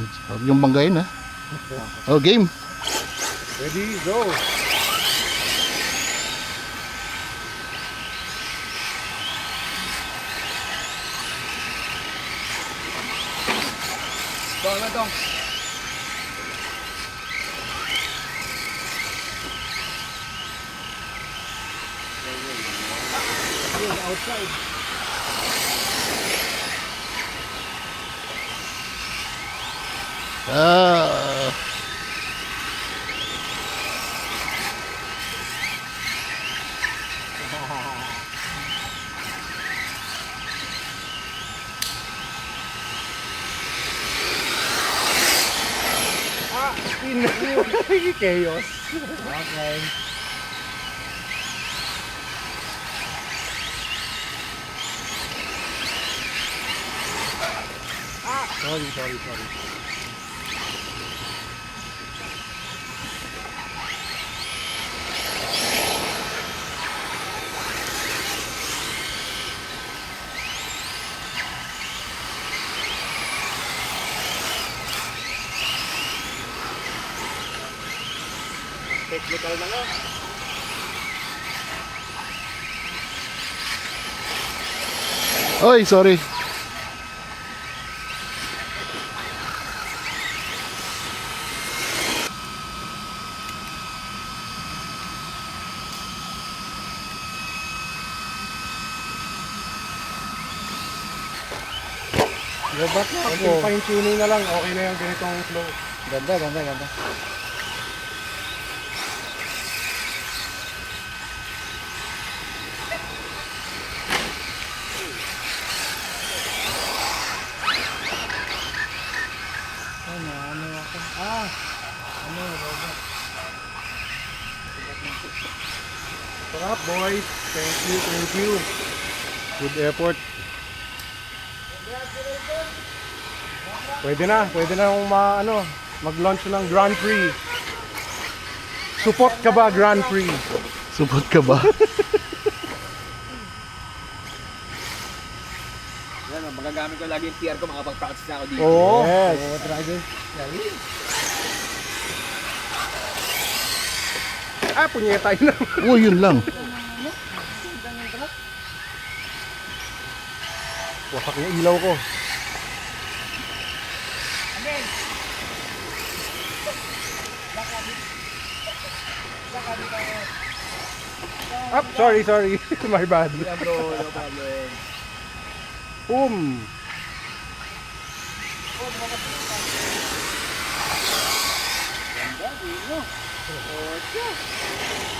Huwag yung banggain ha. Oh, game. Ready, go. Tong. Outside. Ah. Chaos. Okay. Sorry. Technical na nga. Oy, sorry. Lobat na ako. Fine tuning na lang. Okay na yung ganitong flow. Ganda. Ano ako? Robot. Sarap, boys. Thank you. Good effort. Pwede na kung mag-launch ng Grand Prix. Support ka ba, Grand Prix? Support ka ba? Yan, magagamit ko lagi yung PR ko, makapag-practice na ako dito. Oo. Yes. Oo, Dragon. Punyeta yun na. Oh, yun lang. Wasak yung ilaw ko. Sorry. My bad. Yeah bro, no problem.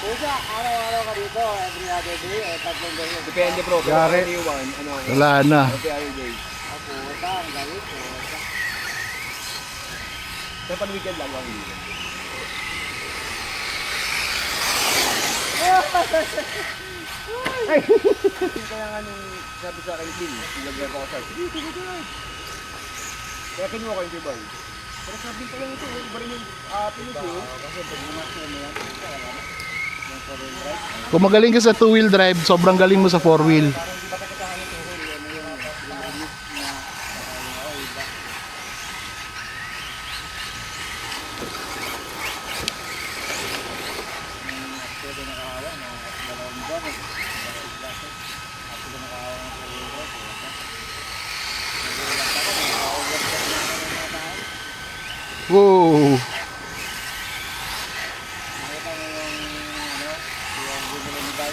Kuya, araw-araw ka dito, every other day, tatlong day. Depende bro, pero Gari. only one, Wala na. every other day. Puta, ang galit. Pero pag weekend lang, one weekend. Kaya nga nung sabi sa akin, Phil, nilagyan ko sa sige, kaya kinuha ko yung tibay. Pero sabi ko lang ito, iba rin yung pilit eh. Kasi pag namasya mo yan, yung foreign drive. Kung magaling ka sa two-wheel drive, sobrang galing mo sa four-wheel. Pwede nakahawa na dalawang buwan. Ako nakahawa ng foreign drive. Wow. Nakita mo yung bumili ni Bay.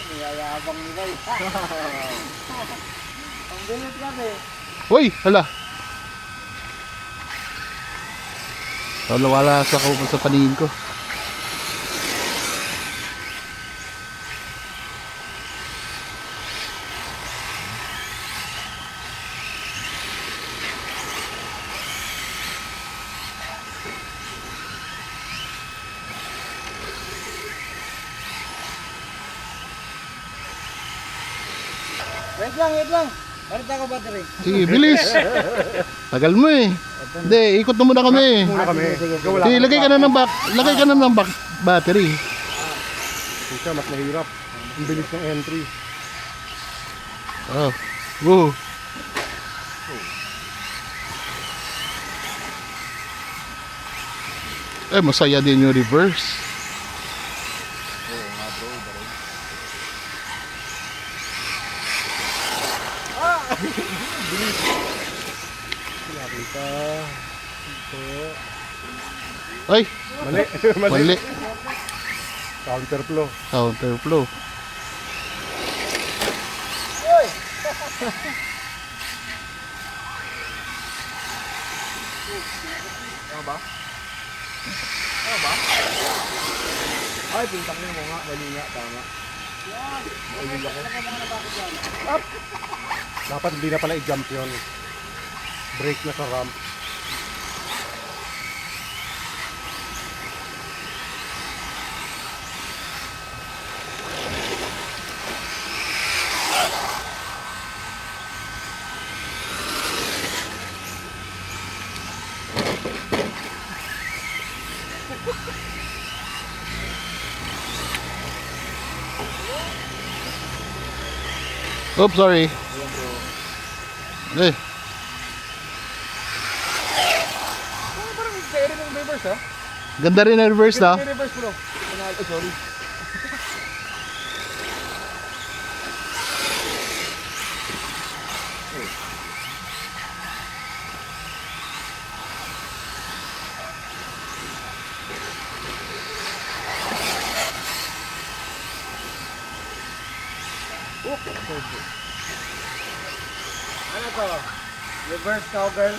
Niyayabang ni Bay. Ang bilis kasi. Uy, hala. Wala sa paningin ko. Wait lang. Balit ako battery. Sige, bilis. Tagal mo eh. Hindi, ikot na muna kami. Muna kami. Go lang. Sige, lagay ka na ng battery. Siya, mas mahirap. Ang bilis ng entry. Oh. Woo. Masaya din yung reverse. Oo nga bro, baril. Nakita. Ito. Ay, Mali. mali. Counterflow. Counterflow. Tama ba? Tama ba? Ay, pintang mo nga. Mali nga, tama. Mali ako. Dapat hindi na pala i-jump yun. Brake na sa ramp. Oops, sorry. Eh, Parang kaya rin ang reverse ha? ganda rin ang reverse na. Kaya reverse bro. Panalo, sorry. Ano to? Reverse cowgirl?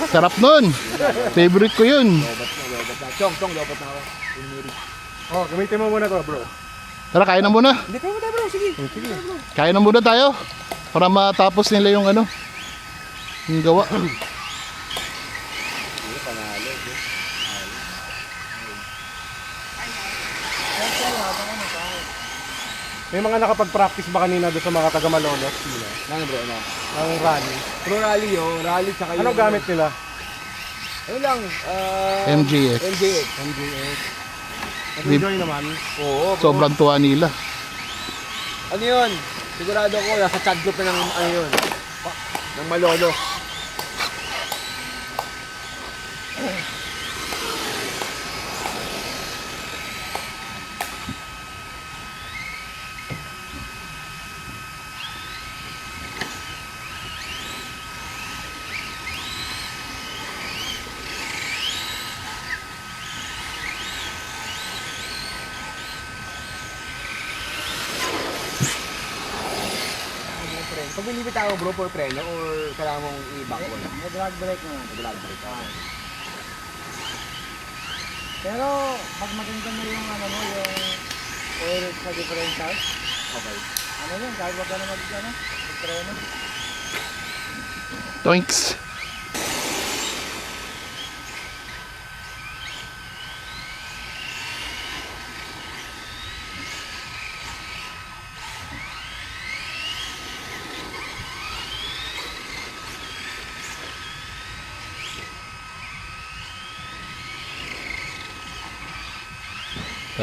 Sarap nun. Favorite ko yun. Lobat na. Chong, lobat na ako. Pinuri. Oh, gamitin mo muna to, bro. Tara, kain na muna. Hindi kayo tayo bro, sige. Sige. Kain na muna tayo. Para matapos nila yung ano. Yung gawa. Panalo. May mga nakapag-practice ba kanina doon sa mga taga Malolos? Sino? Ano bro, ano? Ang rally. Pro rally yun, rally tsaka yung... Anong gamit nila? Ano lang, MGS. MJX. MGX. Nag-enjoy naman. Oo, bro. Sobrang tuwa nila. Ano yun? Sigurado ko, nasa chat group na ng ano yun. Ng Malolo. Pag binibit ako bro for preno or kailangan mong i-backward? Nag-drag brake naman. Nag-lag brake. Pero pag maganda mo yung ano mo, yung oil sa differential, Okay. ano yun, kahit wag ka na mag-treno. Toinks.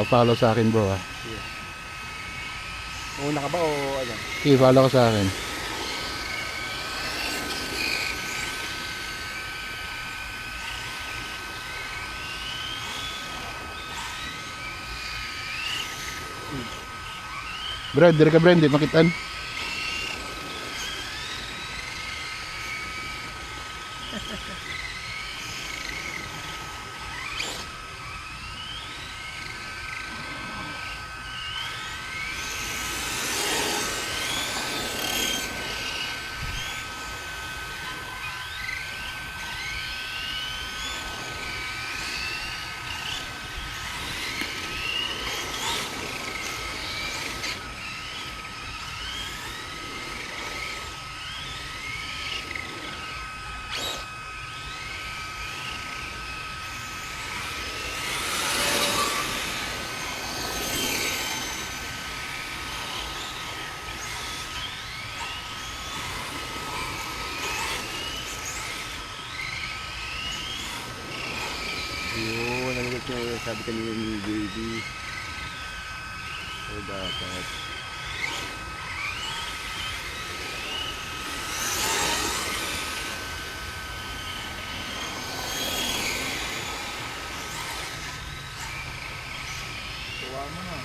Follow sa akin bro ha. Una ka ba o ano? Follow ka sa akin. Brad, dire ka Brand, di makitaan. Yun, ano yung sabi kanina ni JB. So dapat. Tama na.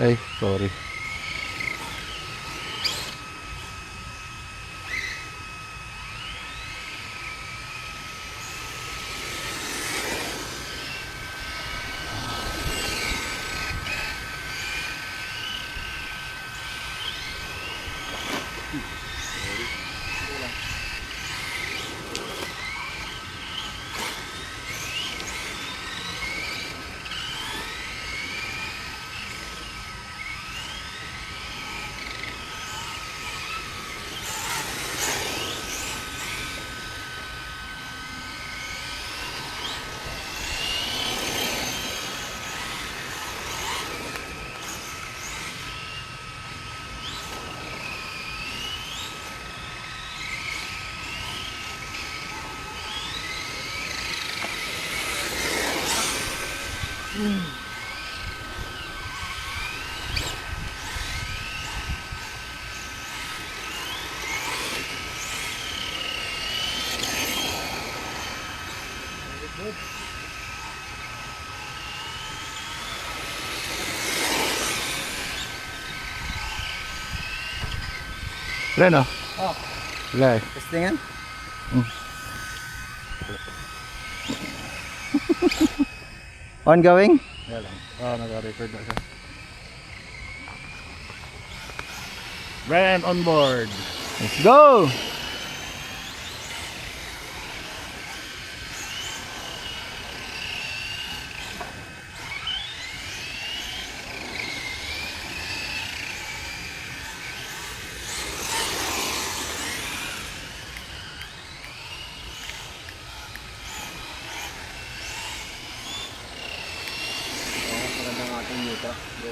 Ay, sorry. Reno? Oh. Wala eh. Testingan? Ongoing? Wala lang. Ah, naka-record na siya. Brand on board. Let's go! Magandang ating yuta, bro.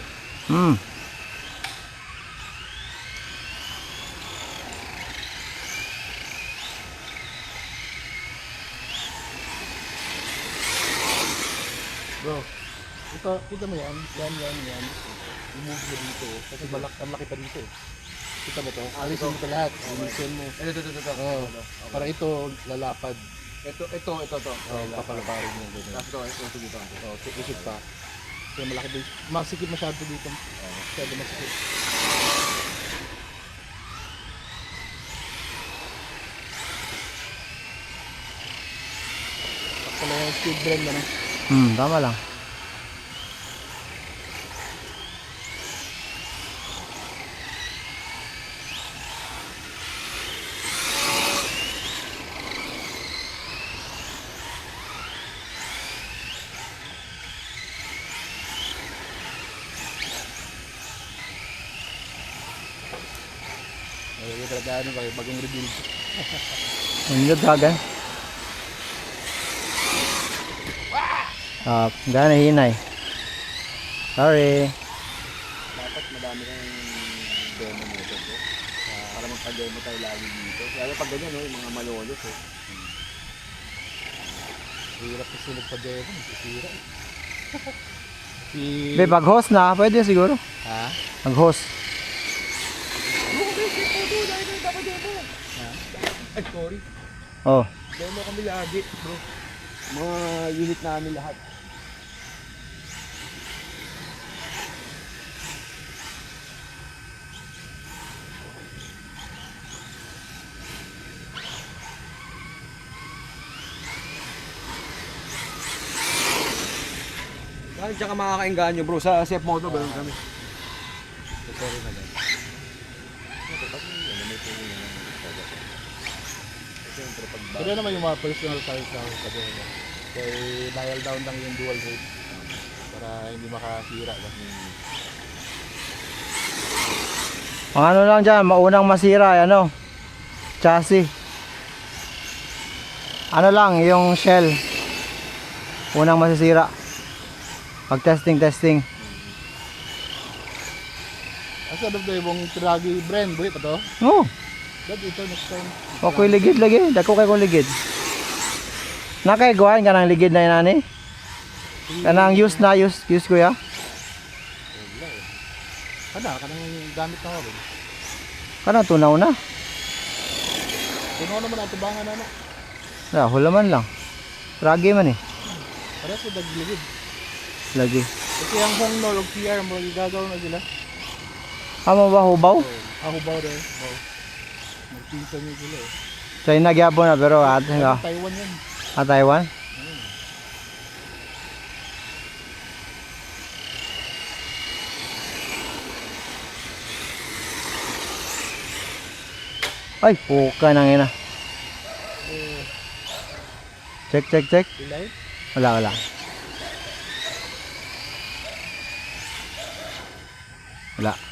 Bro, ito, kita mo yan. Yan. Remove mo dito. Kasi ang laki pa dito. Kita mo to? Alisin mo ito lahat. Alisin mo. Ito. Oo. Para ito lalapad. Ito. Papalaparin mo. Ganyan. Tapos ito dito. Oo, isip pa. Kasi malaki din. Masikip masyado dito. Masyado masikip. Takpa lang yung speed brand na. Tama lang. Ay, talaga ano ba, bagong rebuild. Ang dagan. Gana hinay. Sorry. Dapat madami kang demo mo ito. Para magpa-demo tayo lagi dito. Lalo pag ganyan, no, yung mga malolos. Hirap na sunod pa dyan. Sisira. Si... Be, pag-host na, pwede siguro. Ha? Mag-host. Ay, sorry. Oh. Demo kami lagi, bro. Mga unit namin lahat. Bakit siya ka makakainganyo bro? Sa Chef Moto ba yun kami? Sorry na lang. Pero naman yung mga personal size lang sa demo. Kaya dial down lang yung dual rate. Para hindi makasira ba. Ang ano lang dyan, maunang masira, ano? Chassis. Ano lang, yung shell. Unang masisira. Pag testing. Asa daw tayo yung tragi brand, buhay pa to? Oh, Dad, ito next time. ako'y ligid lagi. Dako kay kong ligid. Nakaiguan ka ng ligid na inani? Kanang use kuya? Kanang gamit na ako rin. Kanang tunaw na. Puno naman ang tubangan na ano. Hulaman lang. Tragi man eh. Parehas ko dagligid. Lagi. Kasi ang hong no, log CR, mga gagawin na sila. Amo ba hubaw? Ako ba rin? Wow. Magpinsan nyo sila eh. China gyapon na pero Taiwan yan. Taiwan. Ay, puka nang ina. Check. Ilay? Wala. Wala.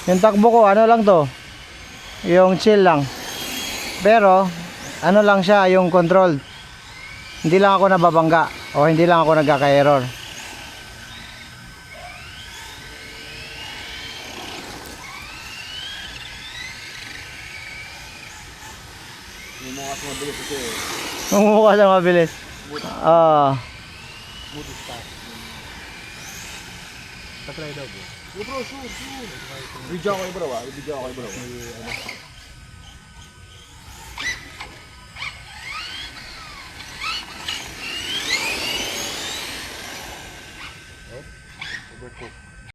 Yung takbo ko, ano lang to? Yung chill lang. Pero, ano lang siya, yung controlled. Hindi lang ako nababangga o hindi lang ako nagkaka-error. Yung mga mas mabilis ito eh. Mumukha siya mabilis. Good start. Patry daw bro. Bro, shoot. Video ako bro. Video ako bro. May ano.